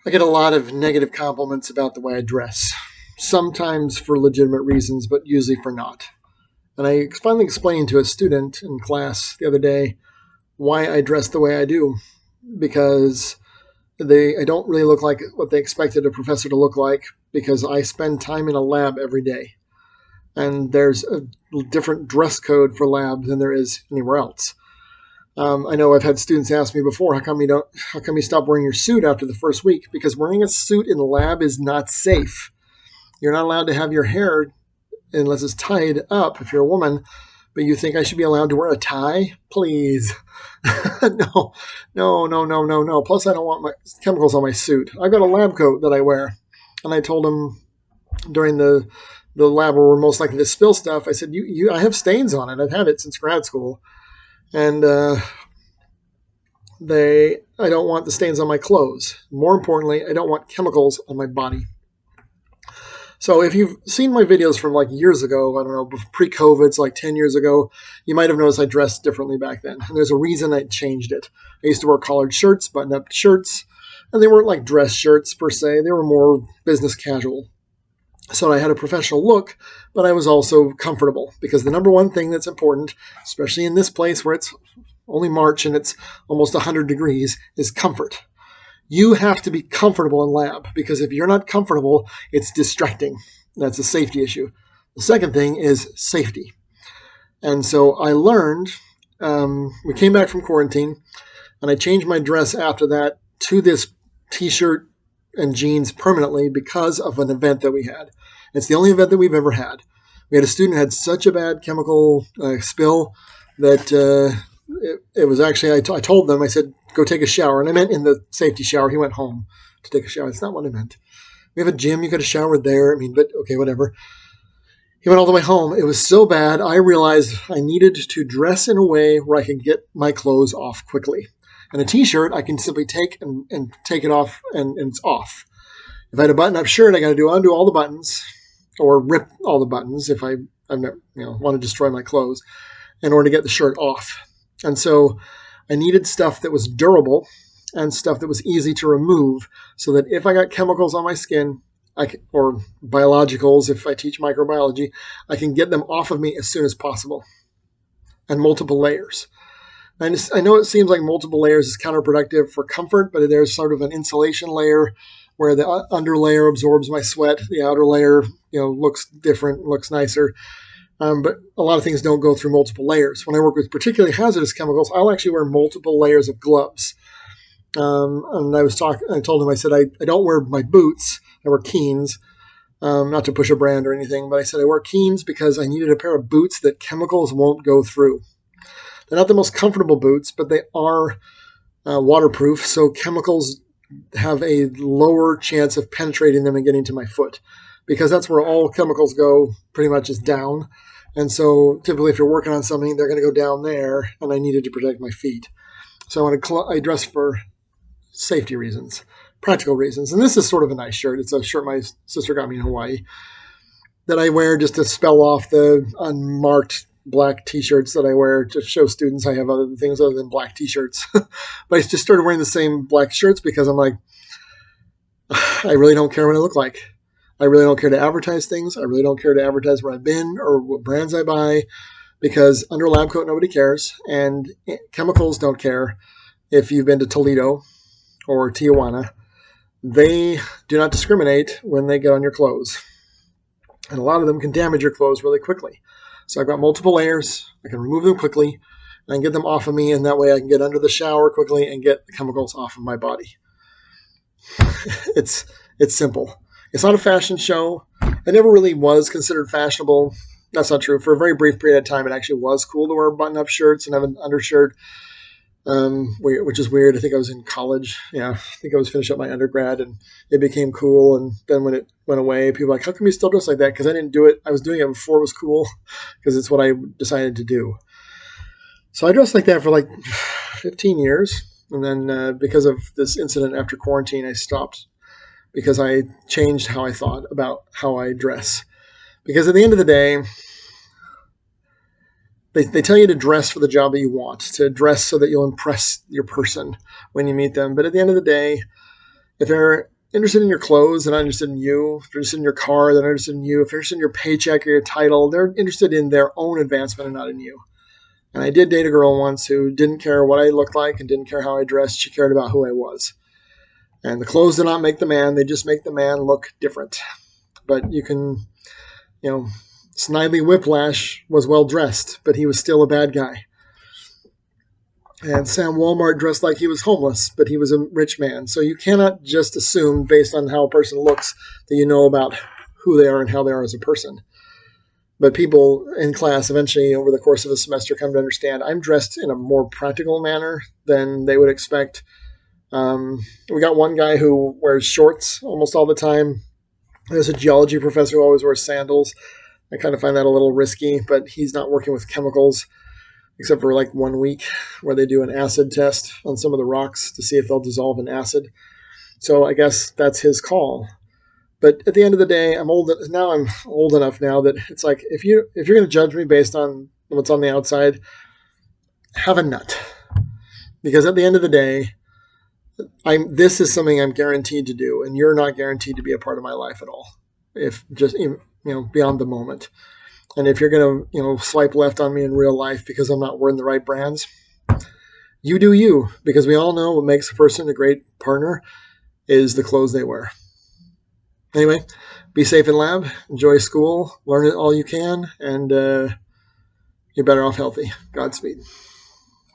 I get a lot of negative compliments about the way I dress, sometimes for legitimate reasons, but usually for not. And I finally explained to a student in class the other day why I dress the way I do, because I don't really look like what they expected a professor to look like, because I spend time in a lab every day. And there's a different dress code for lab than there is anywhere else. I know I've had students ask me before, how come you stop wearing your suit after the first week? Because wearing a suit in the lab is not safe. You're not allowed to have your hair unless it's tied up if you're a woman. But you think I should be allowed to wear a tie? Please. No, no, no, no, no, no. Plus, I don't want my chemicals on my suit. I've got a lab coat that I wear. And I told them during the lab where we're most likely to spill stuff, I said, I have stains on it. I've had it since grad school. And I don't want the stains on my clothes. More importantly, I don't want chemicals on my body. So if you've seen my videos from like years ago, I don't know, pre-COVID, it's like 10 years ago, you might have noticed I dressed differently back then. And there's a reason I changed it. I used to wear collared shirts, button-up shirts, and they weren't like dress shirts per se. They were more business casual. So I had a professional look, but I was also comfortable, because the number one thing that's important, especially in this place where it's only March and it's almost 100 degrees, is comfort. You have to be comfortable in lab, because if you're not comfortable, it's distracting. That's a safety issue. The second thing is safety. And so I learned, we came back from quarantine, and I changed my dress after that to this t-shirt and jeans permanently because of an event that we had. It's the only event that we've ever had. We had a student who had such a bad chemical spill that it was actually, I told them, I said, go take a shower. And I meant in the safety shower. He went home to take a shower. That's not what I meant. We have a gym. You got to shower there. I mean, but okay, whatever. He went all the way home. It was so bad, I realized I needed to dress in a way where I could get my clothes off quickly. And a t-shirt, I can simply take and take it off, and it's off. If I had a button-up shirt, I got to undo all the buttons or rip all the buttons if I want to destroy my clothes in order to get the shirt off. And so I needed stuff that was durable and stuff that was easy to remove, so that if I got chemicals on my skin, or biologicals, if I teach microbiology, I can get them off of me as soon as possible. And multiple layers. And I know it seems like multiple layers is counterproductive for comfort, but there's sort of an insulation layer where the under layer absorbs my sweat. The outer layer, looks different, looks nicer. But a lot of things don't go through multiple layers. When I work with particularly hazardous chemicals, I'll actually wear multiple layers of gloves. And I told him, I said, I don't wear my boots. I wear Keens, not to push a brand or anything, but I said I wear Keens because I needed a pair of boots that chemicals won't go through. They're not the most comfortable boots, but they are waterproof, so chemicals have a lower chance of penetrating them and getting to my foot, because that's where all chemicals go, pretty much is down. And so typically if you're working on something, they're going to go down there, and I needed to protect my feet. So I dressed for safety reasons, practical reasons. And this is sort of a nice shirt. It's a shirt my sister got me in Hawaii that I wear just to spell off the unmarked black t-shirts that I wear to show students I have other things other than black t-shirts. But I just started wearing the same black shirts because I'm like, I really don't care what I look like. I really don't care to advertise things. I really don't care to advertise where I've been or what brands I buy, because under a lab coat, nobody cares. And chemicals don't care. If you've been to Toledo or Tijuana, they do not discriminate when they get on your clothes. And a lot of them can damage your clothes really quickly. So I've got multiple layers. I can remove them quickly and get them off of me, and that way I can get under the shower quickly and get the chemicals off of my body. It's simple. It's not a fashion show. It never really was considered fashionable. That's not true. For a very brief period of time, it actually was cool to wear button-up shirts and have an undershirt, which is weird. I think I was in college. Yeah, I think I was finishing up my undergrad, and it became cool. And then when it went away, people were like, how come you still dress like that? Because I didn't do it. I was doing it before it was cool, because it's what I decided to do. So I dressed like that for like 15 years. And then because of this incident after quarantine, I stopped, because I changed how I thought about how I dress. Because at the end of the day, they tell you to dress for the job that you want, to dress so that you'll impress your person when you meet them. But at the end of the day, if they're interested in your clothes, they're not interested in you. If they're interested in your car, they're not interested in you. If they're interested in your paycheck or your title, they're interested in their own advancement and not in you. And I did date a girl once who didn't care what I looked like and didn't care how I dressed. She cared about who I was. And the clothes do not make the man. They just make the man look different. But you can, Snidely Whiplash was well dressed, but he was still a bad guy. And Sam Walmart dressed like he was homeless, but he was a rich man. So you cannot just assume based on how a person looks that you know about who they are and how they are as a person. But people in class eventually over the course of a semester come to understand I'm dressed in a more practical manner than they would expect. We got one guy who wears shorts almost all the time. There's a geology professor who always wears sandals. I kind of find that a little risky, but he's not working with chemicals except for like 1 week where they do an acid test on some of the rocks to see if they'll dissolve in acid. So I guess that's his call. But at the end of the day, I'm old enough now that it's like if you're going to judge me based on what's on the outside, have a nut. Because at the end of the day, this is something I'm guaranteed to do, and you're not guaranteed to be a part of my life at all. If just beyond the moment. And if you're going to swipe left on me in real life because I'm not wearing the right brands, you do you. Because we all know what makes a person a great partner is the clothes they wear. Anyway, be safe in lab, enjoy school, learn it all you can, and you're better off healthy. Godspeed.